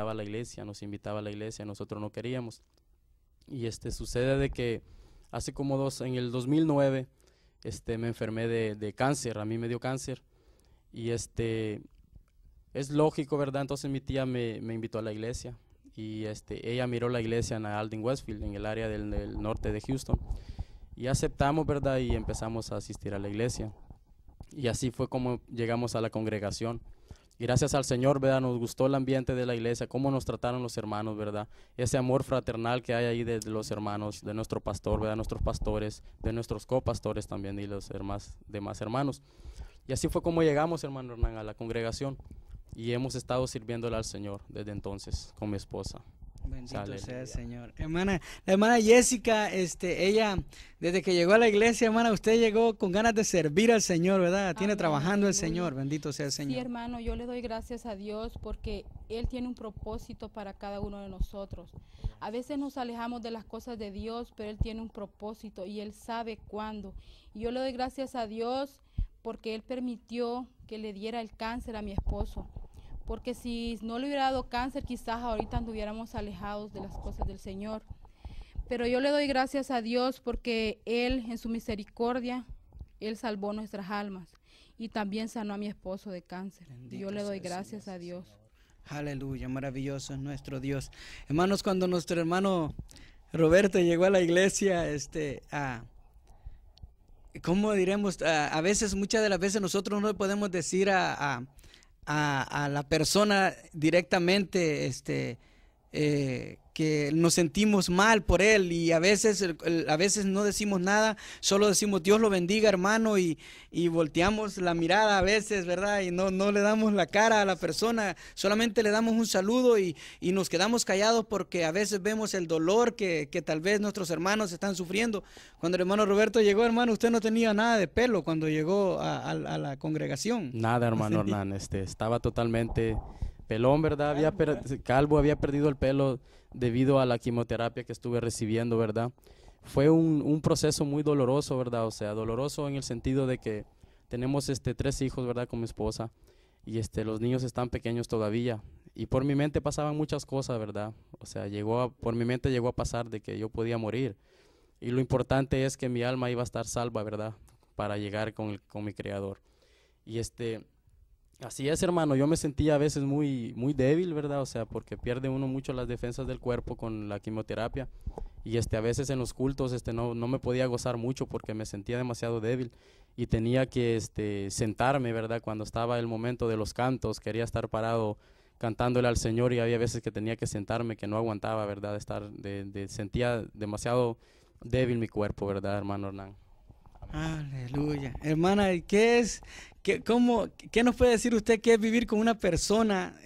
a la iglesia, nos invitaba a la iglesia, nosotros no queríamos. Y sucede de que hace como en el 2009, me enfermé de cáncer, a mí me dio cáncer. Y es lógico, ¿verdad? Entonces mi tía me invitó a la iglesia. Y ella miró la iglesia en Alden Westfield, en el área del norte de Houston. Y aceptamos, ¿verdad? Y empezamos a asistir a la iglesia. Y así fue como llegamos a la congregación. Y gracias al Señor, ¿verdad? Nos gustó el ambiente de la iglesia, cómo nos trataron los hermanos, ¿verdad? Ese amor fraternal que hay ahí de los hermanos, de nuestro pastor, ¿verdad? Nuestros pastores, de nuestros copastores también y los demás hermanos. Y así fue como llegamos, hermano Hernán, a la congregación. Y hemos estado sirviéndole al Señor desde entonces con mi esposa. Bendito sea el Señor. Hermana, la hermana Jessica, ella, desde que llegó a la iglesia, hermana, usted llegó con ganas de servir al Señor, ¿verdad? Tiene trabajando el Señor, bendito sea el Señor. Sí, hermano, yo le doy gracias a Dios porque Él tiene un propósito para cada uno de nosotros. A veces nos alejamos de las cosas de Dios, pero Él tiene un propósito y Él sabe cuándo. Y yo le doy gracias a Dios porque Él permitió que le diera el cáncer a mi esposo. Porque si no le hubiera dado cáncer, quizás ahorita anduviéramos alejados de las cosas del Señor. Pero yo le doy gracias a Dios porque Él, en su misericordia, Él salvó nuestras almas. Y también sanó a mi esposo de cáncer. Bendito Yo le doy sea gracias a Dios. Aleluya, maravilloso es nuestro Dios. Hermanos, cuando nuestro hermano Roberto llegó a la iglesia, ¿cómo diremos? A veces, muchas de las veces nosotros no le podemos decir a la persona directamente que nos sentimos mal por él, y a veces no decimos nada, solo decimos Dios lo bendiga, hermano, y volteamos la mirada a veces, ¿verdad? Y no le damos la cara a la persona, solamente le damos un saludo y nos quedamos callados porque a veces vemos el dolor que tal vez nuestros hermanos están sufriendo. Cuando el hermano Roberto llegó, hermano, usted no tenía nada de pelo cuando llegó a la congregación. Nada, hermano Hernán, estaba totalmente pelón, ¿verdad? Calvo, había perdido el pelo debido a la quimioterapia que estuve recibiendo, ¿verdad? Fue un proceso muy doloroso, ¿verdad? O sea, doloroso en el sentido de que tenemos 3 hijos, ¿verdad? Con mi esposa, y los niños están pequeños todavía, y por mi mente pasaban muchas cosas, ¿verdad? O sea, por mi mente llegó a pasar de que yo podía morir, y lo importante es que mi alma iba a estar salva, ¿verdad? Para llegar con mi Creador. Y así es, hermano, yo me sentía a veces muy, muy débil, ¿verdad? O sea, porque pierde uno mucho las defensas del cuerpo con la quimioterapia. Y a veces en los cultos no me podía gozar mucho porque me sentía demasiado débil. Y tenía que sentarme, ¿verdad? Cuando estaba el momento de los cantos, quería estar parado cantándole al Señor, y había veces que tenía que sentarme, que no aguantaba, ¿verdad? Sentía demasiado débil mi cuerpo, ¿verdad, hermano Hernán? Aleluya. Hermana, ¿qué nos puede decir usted qué es vivir con una persona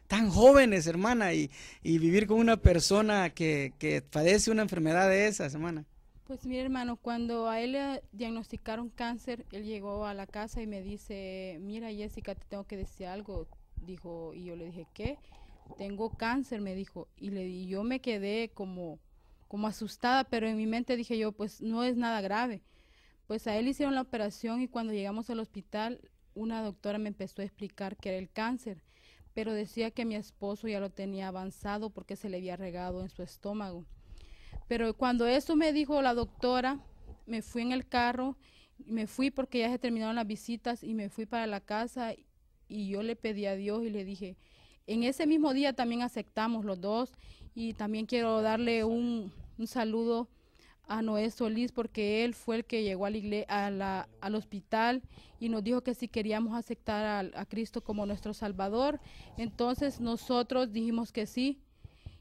tan jóvenes, hermana, y vivir con una persona que padece una enfermedad de esas, hermana? Pues mire, hermano, cuando a él le diagnosticaron cáncer, él llegó a la casa y me dice, mira, Jessica, te tengo que decir algo, dijo, y yo le dije, ¿qué? Tengo cáncer, me dijo, y yo me quedé como asustada, pero en mi mente dije yo, pues no es nada grave. Pues a él hicieron la operación y cuando llegamos al hospital, una doctora me empezó a explicar que era el cáncer, pero decía que mi esposo ya lo tenía avanzado porque se le había regado en su estómago. Pero cuando eso me dijo la doctora, me fui en el carro, me fui porque ya se terminaron las visitas y me fui para la casa y yo le pedí a Dios y le dije, en ese mismo día también aceptamos los dos, y también quiero darle un saludo a Noé Solís porque él fue el que llegó al hospital y nos dijo que si queríamos aceptar a Cristo como nuestro Salvador. Entonces nosotros dijimos que sí,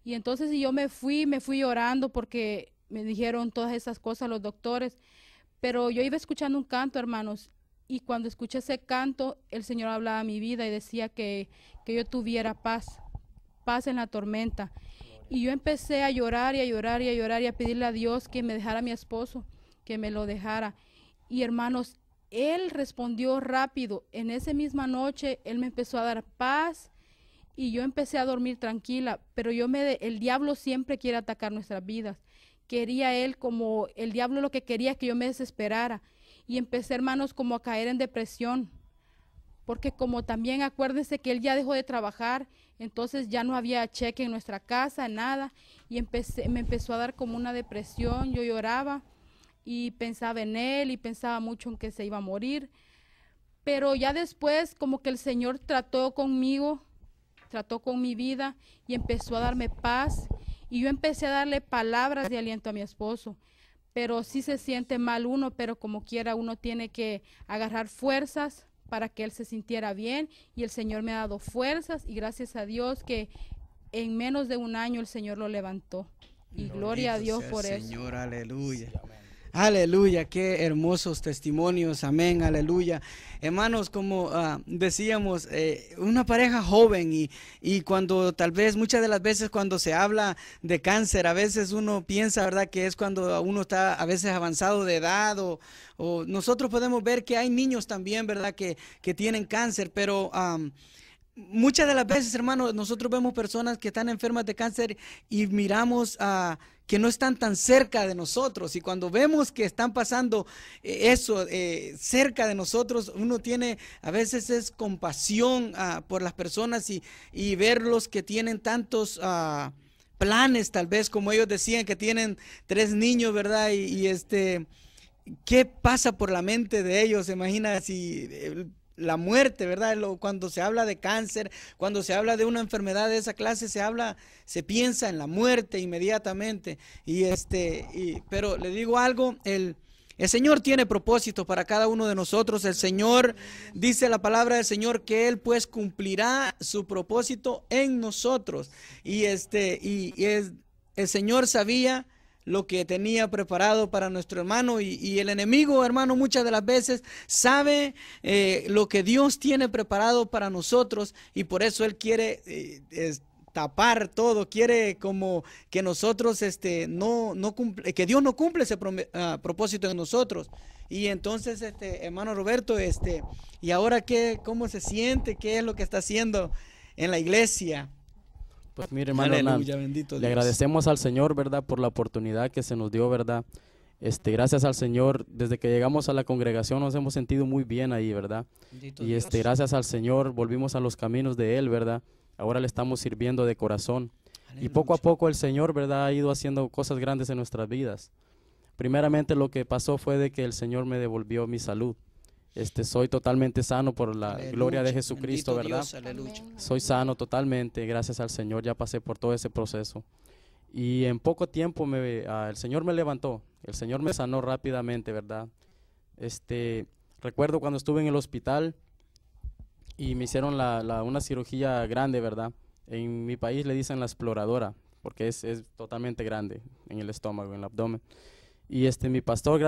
y entonces yo me fui llorando porque me dijeron todas esas cosas los doctores, pero yo iba escuchando un canto, hermanos, y cuando escuché ese canto el Señor hablaba a mi vida y decía que yo tuviera paz en la tormenta. Y yo empecé a llorar y a llorar y a llorar y a pedirle a Dios que me dejara a mi esposo, que me lo dejara. Y hermanos, Él respondió rápido. En esa misma noche, Él me empezó a dar paz y yo empecé a dormir tranquila. Pero el diablo siempre quiere atacar nuestras vidas. Quería él, como el diablo lo que quería es que yo me desesperara. Y empecé, hermanos, como a caer en depresión. Porque como también acuérdense que él ya dejó de trabajar, Entonces ya no había cheque en nuestra casa, nada, y me empezó a dar como una depresión. Yo lloraba y pensaba en él y pensaba mucho en que se iba a morir. Pero ya después como que el Señor trató conmigo, trató con mi vida y empezó a darme paz. Y yo empecé a darle palabras de aliento a mi esposo. Pero sí se siente mal uno, pero como quiera uno tiene que agarrar fuerzas para que él se sintiera bien. Y el Señor me ha dado fuerzas y gracias a Dios que en menos de un año el Señor lo levantó. Y gloria a Dios por eso. Señor, aleluya. Aleluya, qué hermosos testimonios, amén, aleluya. Hermanos, como decíamos, una pareja joven y cuando tal vez, muchas de las veces cuando se habla de cáncer, a veces uno piensa, ¿verdad?, que es cuando uno está a veces avanzado de edad o nosotros podemos ver que hay niños también, ¿verdad?, que tienen cáncer, pero muchas de las veces, hermanos, nosotros vemos personas que están enfermas de cáncer y miramos que no están tan cerca de nosotros, y cuando vemos que están pasando eso cerca de nosotros, uno tiene a veces es compasión por las personas y verlos que tienen tantos planes, tal vez como ellos decían que tienen 3 niños, ¿verdad? Y ¿qué pasa por la mente de ellos? Se imagina si la muerte, ¿verdad? Cuando se habla de cáncer, cuando se habla de una enfermedad de esa clase, se piensa en la muerte inmediatamente. Pero le digo algo, el Señor tiene propósitos para cada uno de nosotros. El Señor, dice la palabra del Señor, que Él pues cumplirá su propósito en nosotros. El Señor sabía lo que tenía preparado para nuestro hermano y el enemigo, hermano, muchas de las veces sabe lo que Dios tiene preparado para nosotros y por eso él quiere tapar todo, quiere como que nosotros que Dios no cumple ese propósito en nosotros. Y entonces, hermano Roberto, y ahora cómo se siente, qué es lo que está haciendo en la iglesia. Pues mire, hermano, aleluya, bendito Dios. Le agradecemos al Señor, ¿verdad?, por la oportunidad que se nos dio, ¿verdad? Gracias al Señor, desde que llegamos a la congregación nos hemos sentido muy bien ahí, ¿verdad? Bendito y Dios. Gracias al Señor volvimos a los caminos de Él, ¿verdad? Ahora le estamos sirviendo de corazón. Aleluya. Y poco a poco el Señor, ¿verdad?, ha ido haciendo cosas grandes en nuestras vidas. Primeramente lo que pasó fue de que el Señor me devolvió mi salud. Soy totalmente sano por la gloria de Jesucristo, bendito ¿verdad? Dios, aleluya. Soy sano totalmente, gracias al Señor, ya pasé por todo ese proceso. Y en poco tiempo el Señor me levantó, el Señor me sanó rápidamente, ¿verdad? Recuerdo cuando estuve en el hospital y me hicieron una cirugía grande, ¿verdad? En mi país le dicen la exploradora, porque es totalmente grande en el estómago, en el abdomen. Y mi pastor,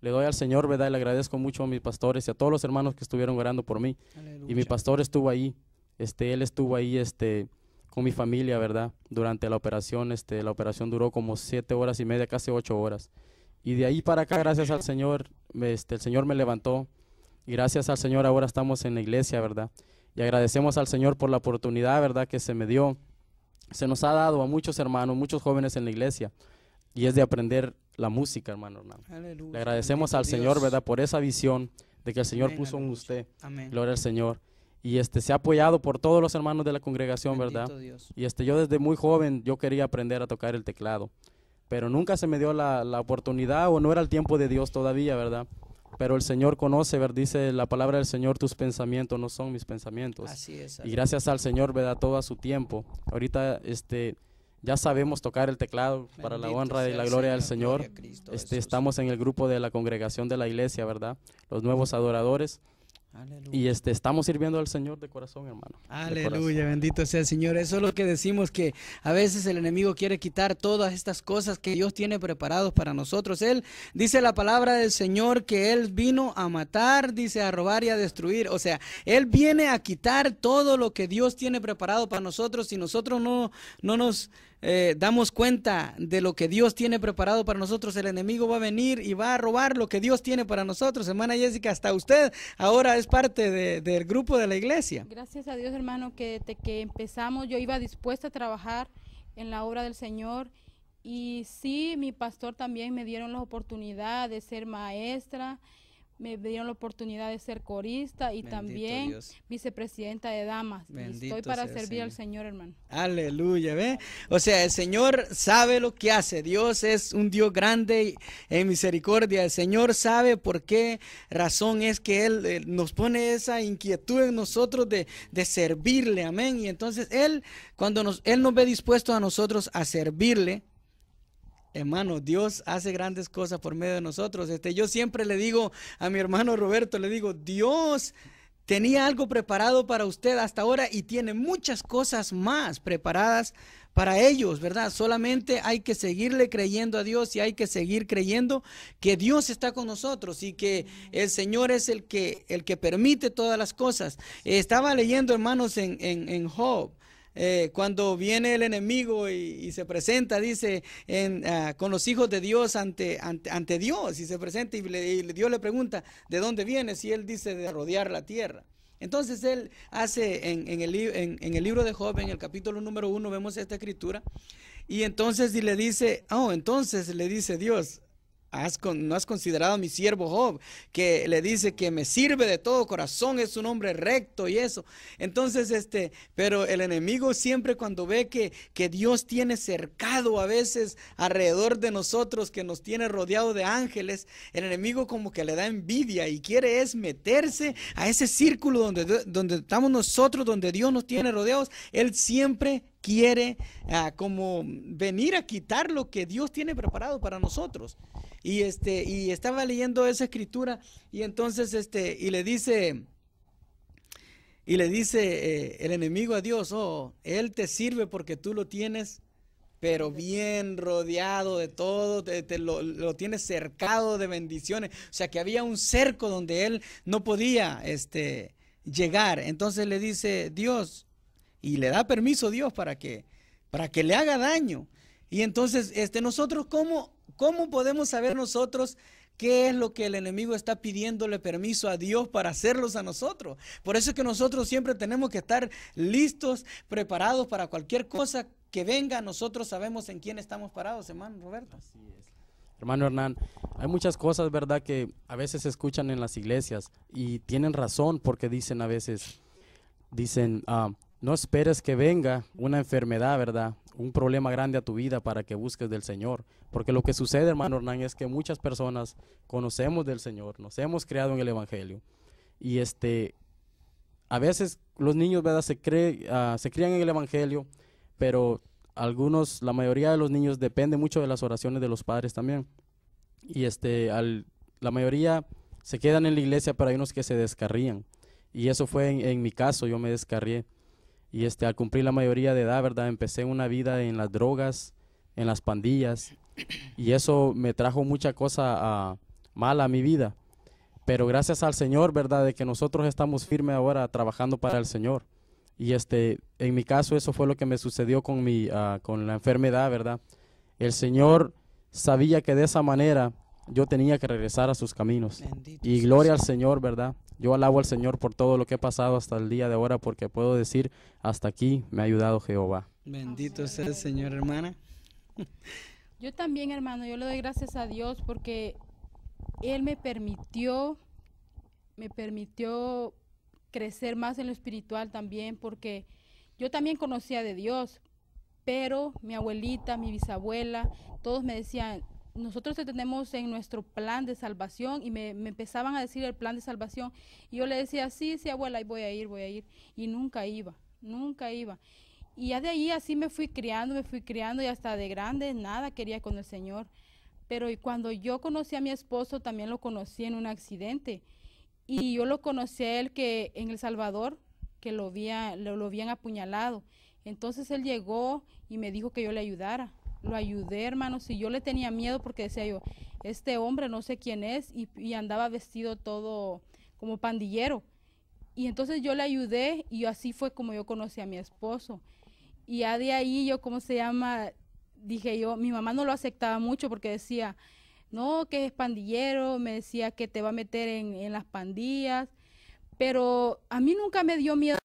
le doy al Señor, ¿verdad? Y le agradezco mucho a mis pastores y a todos los hermanos que estuvieron orando por mí. Aleluya. Y mi pastor estuvo ahí, él estuvo ahí, con mi familia, ¿verdad? Durante la operación, la operación duró como 7 horas y media, casi 8 horas. Y de ahí para acá, gracias al Señor, el Señor me levantó. Y gracias al Señor ahora estamos en la iglesia, ¿verdad? Y agradecemos al Señor por la oportunidad, ¿verdad?, que se me dio. Se nos ha dado a muchos hermanos, muchos jóvenes en la iglesia. Y es de aprender la música, hermano. Aleluya. Le agradecemos al Dios. Señor, ¿verdad?, por esa visión de que el Señor Amén, puso en aleluya. usted. Amén. Gloria al Señor. Y se ha apoyado por todos los hermanos de la congregación, Bendito ¿verdad? Dios. Y yo desde muy joven, yo quería aprender a tocar el teclado. Pero nunca se me dio la oportunidad o no era el tiempo de Dios todavía, ¿verdad? Pero el Señor conoce, ¿verdad? Dice la palabra del Señor, tus pensamientos no son mis pensamientos. Así es. Y gracias al Señor, ¿verdad?, todo a su tiempo. Ahorita, ya sabemos tocar el teclado para la Bendito honra y sea la el gloria del Señor, Señor. gloria a Cristo Jesús. Estamos en el grupo de la congregación de la iglesia, ¿verdad? Los nuevos adoradores. Aleluya. Y estamos sirviendo al Señor de corazón, hermano. Aleluya, bendito sea el Señor. Eso es lo que decimos, que a veces el enemigo quiere quitar todas estas cosas que Dios tiene preparados para nosotros. Él dice la palabra del Señor que Él vino a matar, dice, a robar y a destruir. O sea, Él viene a quitar todo lo que Dios tiene preparado para nosotros. Si nosotros no nos damos cuenta de lo que Dios tiene preparado para nosotros, el enemigo va a venir y va a robar lo que Dios tiene para nosotros. Hermana Jessica, hasta usted ahora es parte del grupo de la iglesia. Gracias a Dios, hermano, que desde que empezamos yo iba dispuesta a trabajar en la obra del Señor. Y sí, mi pastor también me dieron la oportunidad de ser maestra, me dieron la oportunidad de ser corista y Bendito también Dios. vicepresidenta de damas. Y Bendito estoy para sea el servir al Señor. Señor, hermano. Aleluya, ¿ve? O sea, el Señor sabe lo que hace. Dios es un Dios grande en misericordia. El Señor sabe por qué razón es que Él nos pone esa inquietud en nosotros de servirle, amén. Y entonces Él, cuando Él nos ve dispuestos a nosotros a servirle, hermano, Dios hace grandes cosas por medio de nosotros. Yo siempre le digo a mi hermano Roberto, le digo, Dios tenía algo preparado para usted hasta ahora y tiene muchas cosas más preparadas para ellos, ¿verdad? Solamente hay que seguirle creyendo a Dios y hay que seguir creyendo que Dios está con nosotros y que el Señor es el que permite todas las cosas. Estaba leyendo, hermanos, en Job. Cuando viene el enemigo y se presenta, dice, con los hijos de Dios ante Dios, y se presenta y Dios le pregunta, ¿de dónde vienes? Y él dice, de rodear la tierra. Entonces él hace en el libro de Job, en el capítulo número 1, vemos esta escritura, y entonces le dice, entonces le dice Dios, ¿no has considerado a mi siervo Job? Que le dice que me sirve de todo corazón, es un hombre recto y eso. Entonces, pero el enemigo siempre cuando ve que Dios tiene cercado a veces alrededor de nosotros, que nos tiene rodeado de ángeles, el enemigo como que le da envidia y quiere es meterse a ese círculo donde estamos nosotros, donde Dios nos tiene rodeados. Él siempre quiere como venir a quitar lo que Dios tiene preparado para nosotros. Y estaba leyendo esa escritura y entonces y le dice el enemigo a Dios, él te sirve porque tú lo tienes pero bien rodeado de todo, lo tienes cercado de bendiciones. O sea que había un cerco donde él no podía llegar. Entonces le dice Dios, y le da permiso Dios para que le haga daño. Y entonces nosotros ¿cómo podemos saber nosotros qué es lo que el enemigo está pidiéndole permiso a Dios para hacerlos a nosotros? Por eso es que nosotros siempre tenemos que estar listos, preparados para cualquier cosa que venga. Nosotros sabemos en quién estamos parados, hermano Roberto. Así es. Hermano Hernán, hay muchas cosas, ¿verdad?, que a veces se escuchan en las iglesias y tienen razón porque dicen a veces, no esperes que venga una enfermedad, ¿verdad?, un problema grande a tu vida para que busques del Señor. Porque lo que sucede, hermano Hernán, es que muchas personas conocemos del Señor, nos hemos creado en el Evangelio. Y a veces los niños, ¿verdad?, se crían en el Evangelio, pero la mayoría de los niños depende mucho de las oraciones de los padres también. Y la mayoría se quedan en la iglesia, pero hay unos que se descarrían. Y eso fue en mi caso, yo me descarrié. Y al cumplir la mayoría de edad, ¿verdad?, empecé una vida en las drogas, en las pandillas, y eso me trajo mucha cosa mala a mi vida. Pero gracias al Señor, ¿verdad?, de que nosotros estamos firmes ahora trabajando para el Señor. Y en mi caso eso fue lo que me sucedió con la enfermedad, ¿verdad? El Señor sabía que de esa manera yo tenía que regresar a sus caminos. Bendito Y sea gloria el al Señor, ¿verdad? Yo alabo al Señor por todo lo que he pasado hasta el día de ahora, porque puedo decir, hasta aquí me ha ayudado Jehová. Bendito sea el Señor, hermana. Yo también, hermano, yo le doy gracias a Dios porque Él me permitió crecer más en lo espiritual también, porque yo también conocía de Dios, pero mi abuelita, mi bisabuela, todos me decían, nosotros te tenemos en nuestro plan de salvación, y me empezaban a decir el plan de salvación, y yo le decía, sí, abuela, voy a ir, y nunca iba. Y ya de ahí así me fui criando, y hasta de grande nada quería con el Señor. Pero cuando yo conocí a mi esposo, también lo conocí en un accidente, y yo lo conocí a él que en El Salvador, que lo habían apuñalado. Entonces él llegó y me dijo que yo le ayudara. Lo ayudé, hermanos, y yo le tenía miedo porque decía yo, este hombre no sé quién es, y andaba vestido todo como pandillero. Y entonces yo le ayudé, y así fue como yo conocí a mi esposo. Y ya de ahí yo, dije yo, mi mamá no lo aceptaba mucho porque decía, no, que es pandillero, me decía que te va a meter en las pandillas, pero a mí nunca me dio miedo